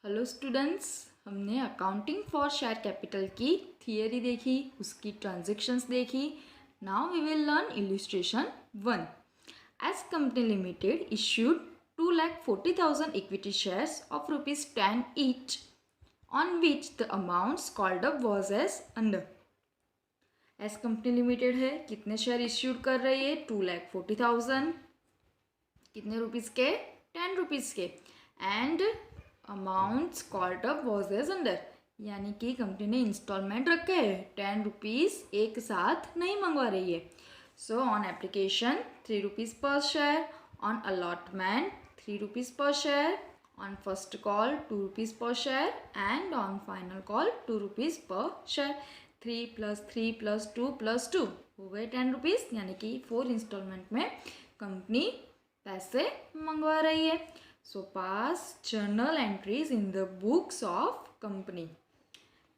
Hello students, हमने accounting for share capital की theory देखी, उसकी ट्रांजैक्शंस देखी. Now we will learn illustration 1. As company limited issued 2,40,000 equity shares of ₹10 each, on which the amounts called up was as under. As company limited है, कितने share issued कर रही है? 2,40,000. कितने रुपीज़ के? 10 रुपीज़ के. And amounts called up was as under, यानी कि कंपनी ने इंस्टॉलमेंट रखे हैं. 10 रुपीज़ एक साथ नहीं मंगवा रही है. So on application 3 rupees per share, on allotment 3 rupees per share, on first call 2 rupees per share and on final call 2 rupees per share. 3 + 3 + 2 + 2 हो गए 10 रुपीज़, यानी कि 4 इंस्टॉलमेंट में कंपनी पैसे मंगवा रही है. So pass journal entries in the books of company.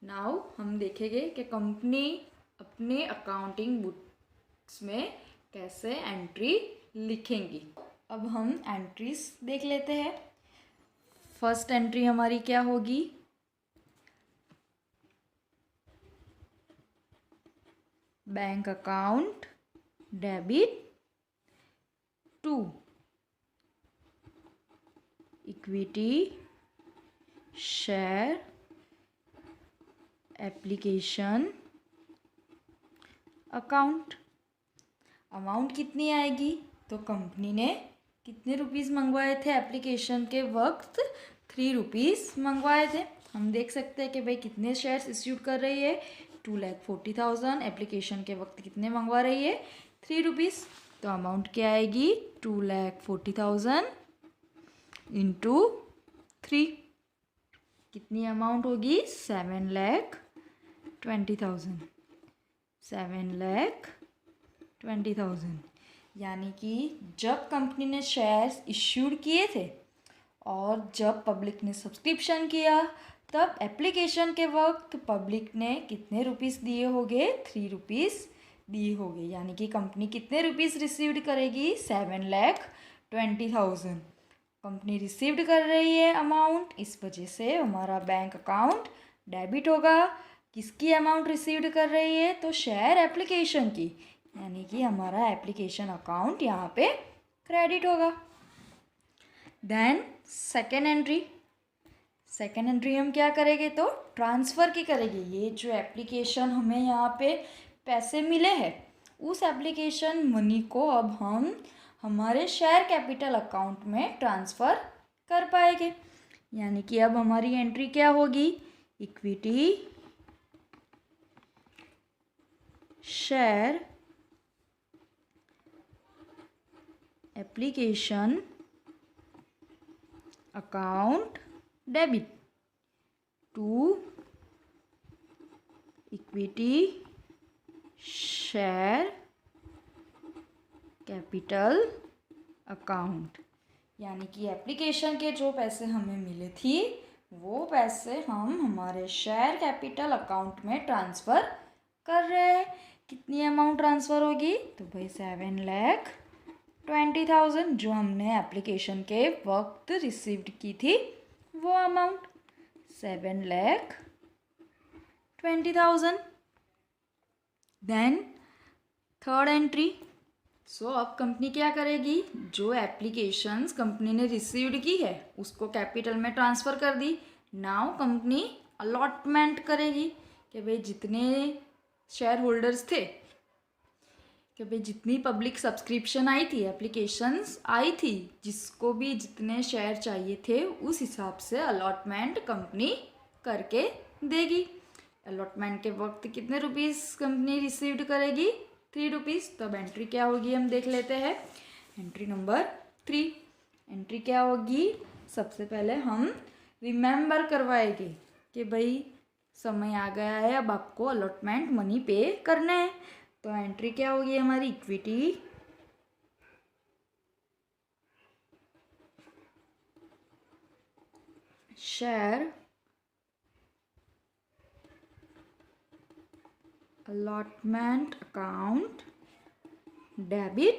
Now हम देखेंगे कि कंपनी अपने अकाउंटिंग बुक्स में कैसे एंट्री लिखेंगी. अब हम एंट्रीज देख लेते हैं. फर्स्ट एंट्री हमारी क्या होगी? Bank account debit to equity share application account. Amount कितनी आएगी? तो कंपनी ने कितने रुपीज़ मंगवाए थे एप्लीकेशन के वक्त? 3 रुपीज़ मंगवाए थे. हम देख सकते हैं कि भाई कितने शेयर्स इश्यूड कर रही है? 2,40,000. एप्लीकेशन के वक्त कितने मंगवा रही है? 3 रुपीज़. तो अमाउंट क्या आएगी? 2,40,000 इंटू 3. कितनी अमाउंट होगी? 7,20,000. 7,20,000. यानी कि जब कंपनी ने शेयर्स इश्यूड किए थे और जब पब्लिक ने सब्सक्रिप्शन किया, तब एप्लीकेशन के वक्त पब्लिक ने कितने रुपीज़ दिए होंगे? 3 रुपीज़ दिए होंगे. यानी कि कंपनी कितने रुपीज़ रिसीव्ड करेगी? 7,20,000. कंपनी रिसीव्ड कर रही है अमाउंट, इस वजह से हमारा बैंक अकाउंट डेबिट होगा. किसकी अमाउंट रिसीव्ड कर रही है? तो शेयर एप्लीकेशन की, यानी कि हमारा एप्लीकेशन अकाउंट यहाँ पे क्रेडिट होगा. देन सेकेंड एंट्री हम क्या करेंगे? तो ट्रांसफ़र की करेंगे. ये जो एप्लीकेशन हमें यहाँ पे पैसे मिले हैं, उस एप्लीकेशन मनी को अब हम हमारे शेयर कैपिटल अकाउंट में ट्रांसफ़र कर पाएंगे. यानी कि अब हमारी एंट्री क्या होगी? Equity share application account debit to equity share capital account. यानी कि एप्लीकेशन के जो पैसे हमें मिले थी, वो पैसे हम हमारे शेयर कैपिटल अकाउंट में ट्रांसफ़र कर रहे हैं. कितनी अमाउंट ट्रांसफ़र होगी? तो भाई 7,20,000 जो हमने एप्लीकेशन के वक्त रिसीव्ड की थी, वो amount 7,20,000. Then third entry. So अब कंपनी क्या करेगी? जो एप्लीकेशंस कंपनी ने रिसीव्ड की है उसको कैपिटल में ट्रांसफ़र कर दी. नाउ कंपनी अलॉटमेंट करेगी कि भाई जितने शेयर होल्डर्स थे, कि भाई जितनी पब्लिक सब्सक्रिप्शन आई थी, एप्लीकेशंस आई थी, जिसको भी जितने शेयर चाहिए थे, उस हिसाब से अलॉटमेंट कंपनी करके देगी. अलॉटमेंट के वक्त कितने रुपीज़ कंपनी रिसीव्ड करेगी? 3 रुपीज़. तब एंट्री क्या होगी हम देख लेते हैं. Entry number 3. एंट्री क्या होगी? सबसे पहले हम रिमेंबर करवाएंगे कि भाई समय आ गया है, अब आपको अलॉटमेंट मनी पे करना है. तो एंट्री क्या होगी हमारी? Equity share allotment account debit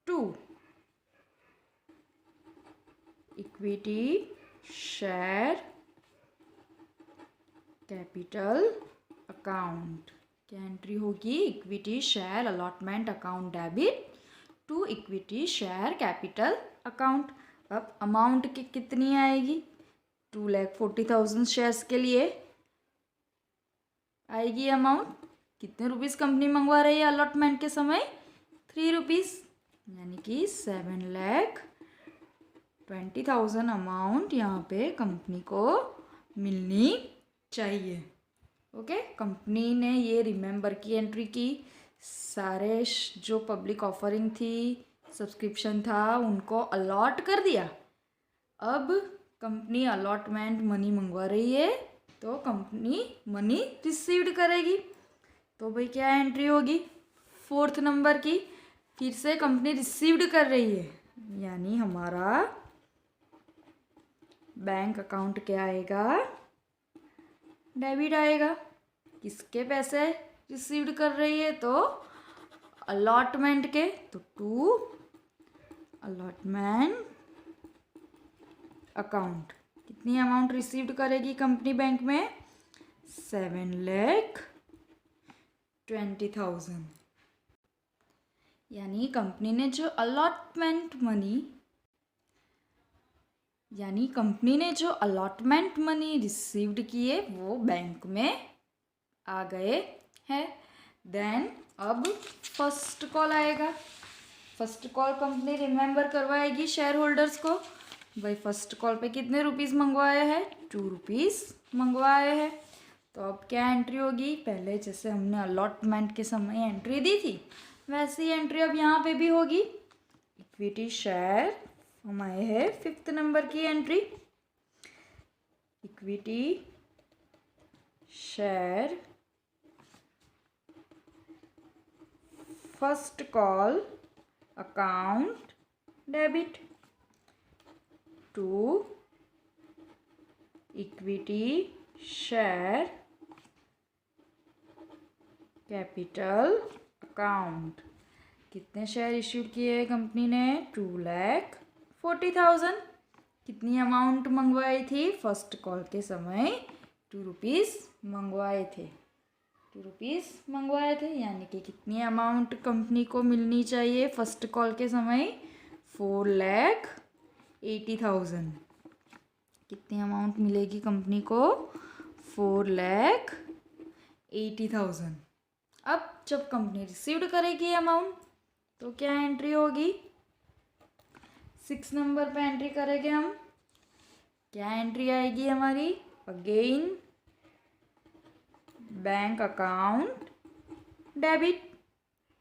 to equity share capital account. क्या एंट्री होगी? Equity share allotment account debit to equity share capital account. अब अमाउंट की कितनी आएगी? 2,40,000 शेयर्स के लिए आएगी अमाउंट। कितने रुपीस कंपनी मंगवा रही है अलॉटमेंट के समय? 3 रुपीस, यानी कि 7,20,000 अमाउंट यहाँ पे कंपनी को मिलनी चाहिए। ओके, कंपनी ने ये रिमेंबर की एंट्री की, सारे जो पब्लिक ऑफरिंग थी, सब्सक्रिप्शन था, उनको अलॉट कर दिया। अब कंपनी अलॉटमेंट मनी मंगवा रही है, तो कंपनी मनी रिसीव्ड करेगी। तो भाई क्या एंट्री होगी? 4th नंबर की। फिर से कंपनी रिसीव्ड कर रही है, यानी हमारा बैंक अकाउंट क्या आएगा? डेबिट आएगा। किसके पैसे रिसीव्ड कर रही है? तो अलॉटमेंट के। तो टू अलॉटमेंट अकाउंट। कितनी अमाउंट रिसीव्ड करेगी कंपनी बैंक में? 7,20,000। यानी कंपनी ने जो अलॉटमेंट मनी रिसीव्ड किए वो बैंक में आ गए हैं। देन अब फर्स्ट कॉल आएगा। फर्स्ट कॉल कंपनी रिमेंबर करवाएगी शेयर होल्डर्स को। भाई फर्स्ट कॉल पे कितने रुपीस मंगवाए हैं? 2 रुपीस मंगवाए हैं। तो अब क्या एंट्री होगी? पहले जैसे हमने अलॉटमेंट के समय एंट्री दी थी, वैसी एंट्री अब यहाँ पे भी होगी। इक्विटी शेयर हम आए हैं 5th नंबर की entry. Equity share first call account debit to equity share capital account. कितने शेयर इश्यूड किए कंपनी ने? 2,40,000। कितनी अमाउंट मंगवाई थी? फर्स्ट कॉल के समय 2 रुपीस मंगवाए थे। 2 रुपीस मंगवाए थे, यानी कि कितनी अमाउंट कंपनी को मिलनी चाहिए फर्स्ट कॉल के समय? 4,80,000। कितनी अमाउंट मिलेगी कंपनी को? 4,80,000। अब जब कंपनी रिसीव्ड करेगी अमाउंट, तो क्या एंट्री होगी? 6 नंबर पे एंट्री करेंगे हम। क्या एंट्री आएगी हमारी? Again bank account debit.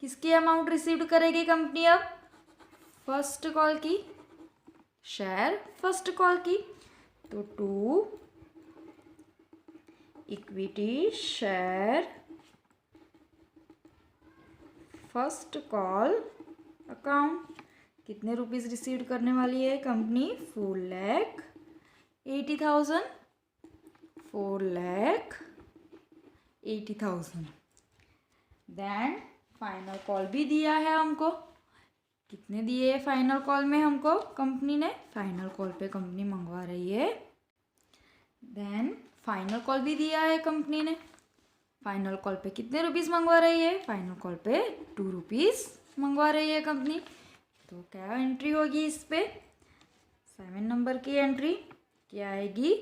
किसकी अमाउंट रिसीव्ड करेगी कंपनी अब? फर्स्ट कॉल की, शेयर फर्स्ट कॉल की। तो to equity share first call account. कितने रुपीस रिसीव करने वाली है कंपनी? 4,80,000। 4,80,000। देन फाइनल कॉल भी दिया है हमको। कितने दिए फाइनल कॉल में हमको कंपनी ने? फाइनल कॉल पे कंपनी मंगवा रही है। देन फाइनल कॉल भी दिया है कंपनी ने। फाइनल कॉल पे कितने रुपीस मंगवा रही है? फाइनल कॉल पे 2 रुपीस मंगवा रही है कंपनी। तो क्या एंट्री होगी इस पे? 7 नंबर की एंट्री क्या आएगी?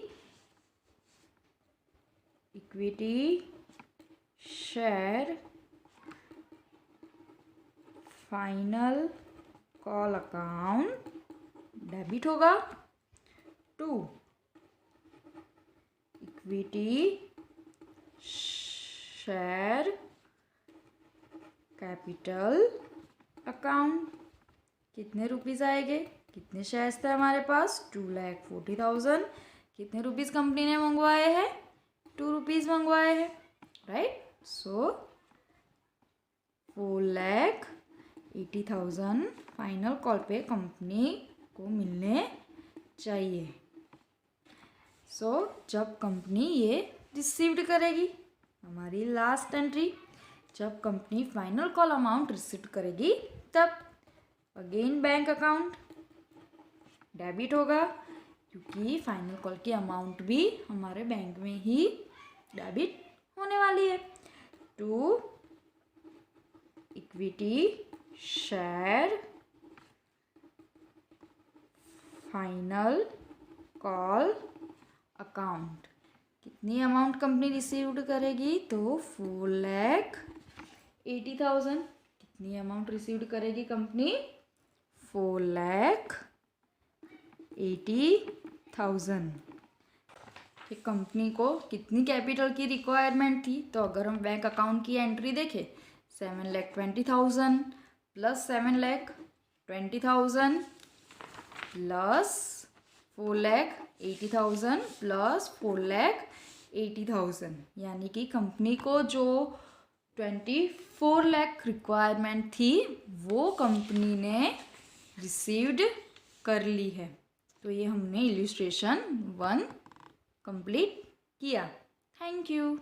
Equity share final call account debit होगा to equity share capital account. कितने रुपीस आएंगे? कितने शेयर्स थे हमारे पास? 2,40,000। कितने रुपीस कंपनी ने मंगवाए हैं? 2 रुपीस मंगवाए हैं, राइट। सो 4,80,000 फाइनल कॉल पे कंपनी को मिलने चाहिए। सो जब कंपनी ये रिसीव्ड करेगी, हमारी लास्ट एंट्री, जब company final call amount receive करेगी तब अगेन बैंक अकाउंट डेबिट होगा, क्योंकि फाइनल कॉल की अमाउंट भी हमारे बैंक में ही डेबिट होने वाली है। To equity share final call account, कितनी अमाउंट कंपनी रिसीव्ड करेगी? तो 4,80,000। कितनी अमाउंट रिसीव्ड करेगी कंपनी? 4,80,000। कि कंपनी को कितनी कैपिटल की रिक्वायरमेंट थी? तो अगर हम बैंक अकाउंट की एंट्री देखें 7,20,000 प्लस 7,20,000 प्लस 4,80,000 प्लस 4,80,000, यानी कि कंपनी को जो 24 लाख रिक्वायरमेंट थी वो कंपनी ने रिसीव्ड कर ली है। तो ये हमने इल्यूस्ट्रेशन 1 कंप्लीट किया। Thank you.